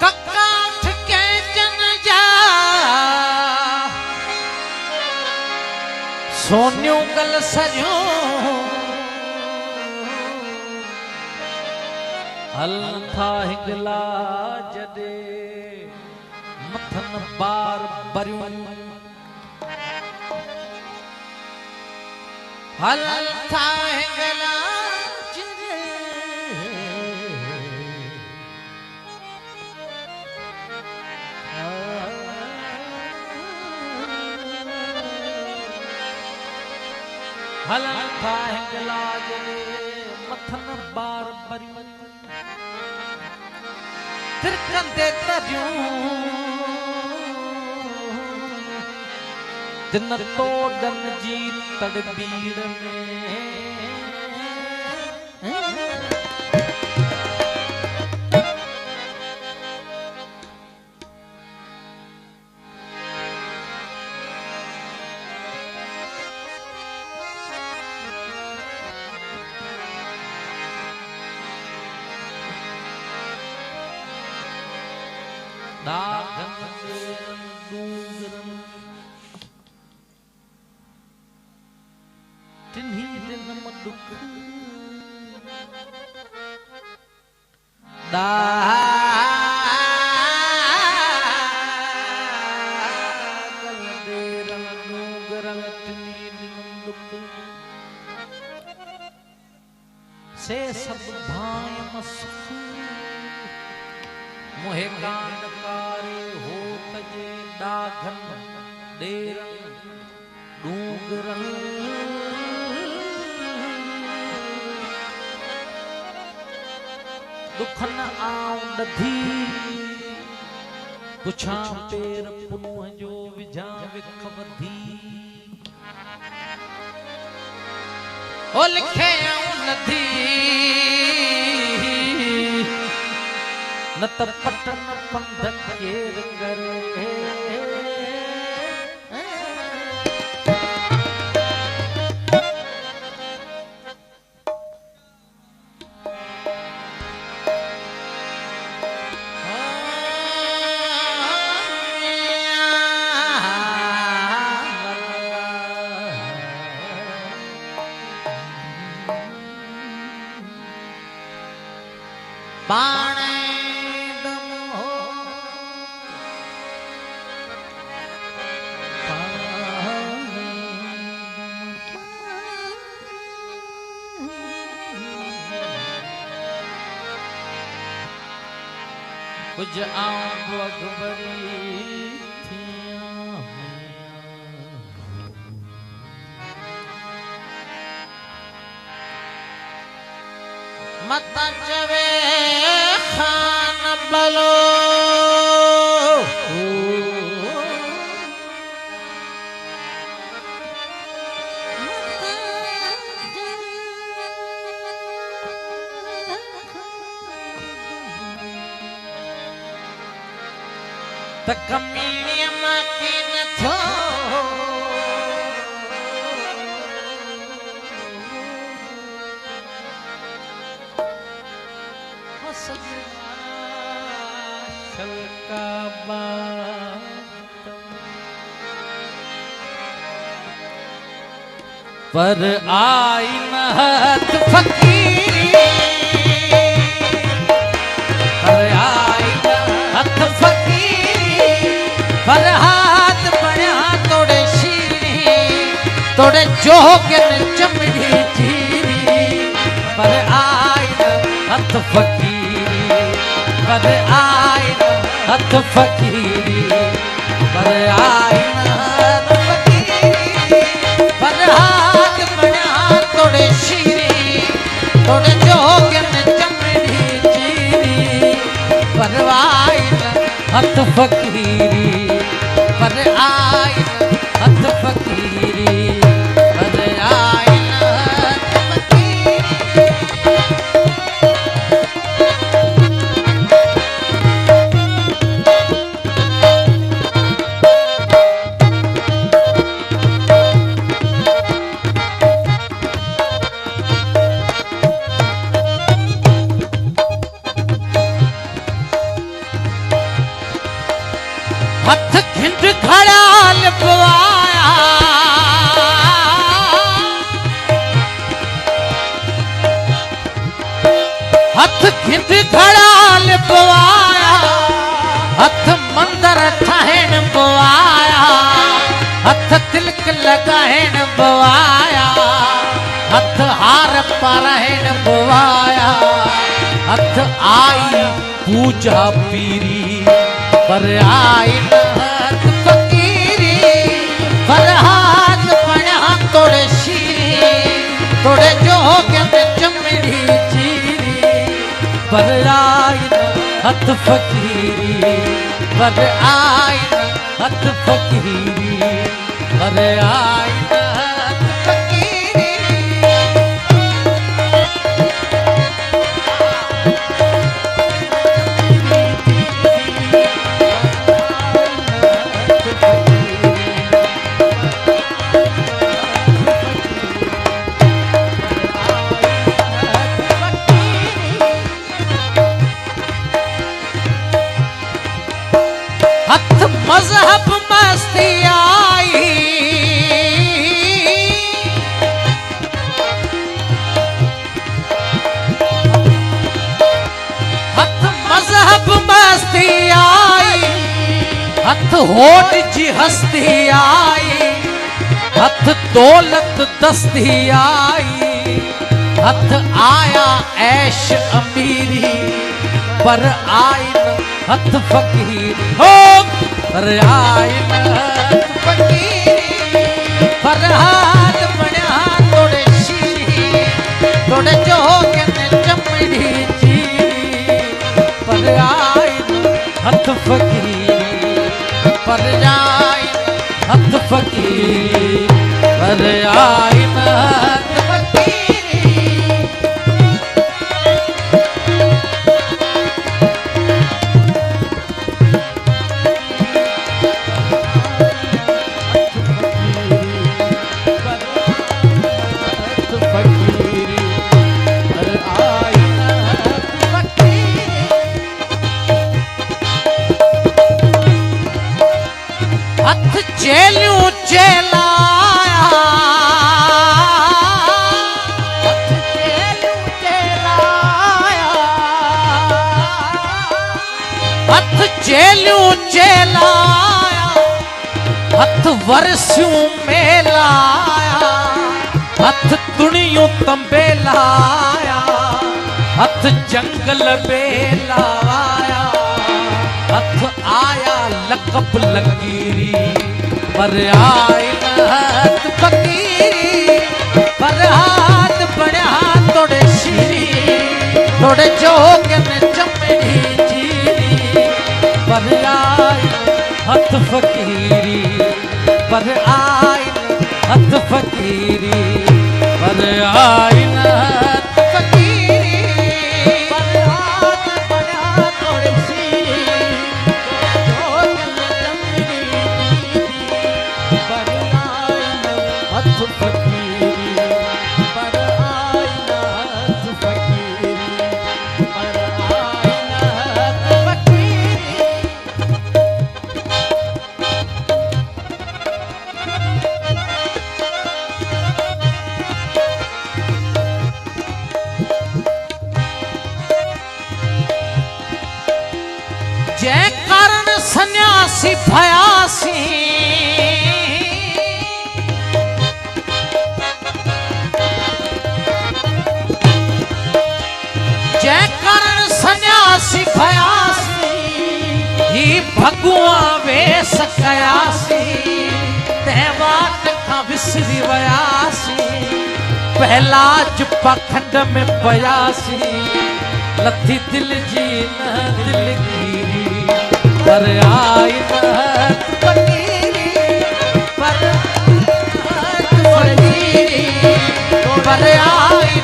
ककाठ के जन जा सोन्यू गल सजो हल था हिगला जदे मथन बार बरियूं हल था हिगला जदे हल था हिगला जदे मथन बार बरियूं तिरकंदे तरियूं दिन तोड़न जी तड़बीड़ में दागन दूरन तिन्ही दिन मदुक दागन देरन दूरन तिन्ही दिन मदुक से सब भाई मस्क मोहे कांडकारे हो तजे दाघन डेरन डूंगरन दुखन आऊं दधी पुछा पेर पुनुह जो विझा विख वधी ओ लिखे आऊं नदी न त पटन पंध केर करे बाणे कुछ आऊं अकबरी मत चवे खान बलो त कमीनी मकीन थो पर आई महत फकीरी पर आई महत फकीरी पर हाथ बढ़िया तोड़े शीरी तोड़े जोगन चमड़ी चीरी पर आई महत फकीरी पर आई महत फकीरी पर आई महत फकीरी पर हाथ बढ़िया तोड़े शीरी तोड़े जोगन चमड़ी चीरी पर आई महत फकीरी पर आई महत फकीरी पर आई महत फकीरी लिपवाया, हथ घिंद घड़ा लिपवाया, हथ मंदर ठहन बवाया, हथ तिलक लगाहन बवाया, हथ हार पारहन बवाया, हथ आई पूजा पीरी पर आई हथ फकीरी, पर हाथ बना तोड़े शीरी, तोड़े जो के चमड़ी चीरी, पर आई हथ फकीरी, पर आई हथ फकीरी, पर आई हथ फकीरी। हथ मजहब मस्ती आई, हथ मजहब मस्ती आई, हथ होठ जी हस्ती आई, हथ दौलत दस्ती आई, हथ आया ऐश अमीरी, पर आई हथ फकीर हो, पर आई हथ फकीरी, पर हाथ बना तोड़े शीरी, तोड़े जो के चमड़ी चीरी, पर आई हथ फकीरी, पर आई हथ फकीरी, पर आई हथ फकीरी। हथ चेलू चेलाया, हथ चेलू चेलाया, हथ चेलू चेलाया, हथ वर्षों में लाया, हथ दुनियों तंबे लाया, हथ जंगल बेलाया, हथ आया लकब लकीरी, पर आई हथ फकीरी, पर हाथ बड़ा तोड़े शीरी, तोड़े जोग में चमड़ी चीरी, पर आई हथ फकीरी, पर आई हथ फकीरी, पर आई हथ फकीरी, पर हाथ बड़ा तोड़े शीरी, हथ फकीरी, पर आई हथ फकीरी, पर आई हथ फकीरी। जय कारण सन्यासी भयासी, जय कारण सन्यासी भयासी, ही भगवा वेश कयासी, तहवार का विसरी वयासी, पहला पखंड में पयासी, लथी दिल जी न दिल गिरी, पर आई हथ फकीरी, पर हाथ फकीरी, पर आई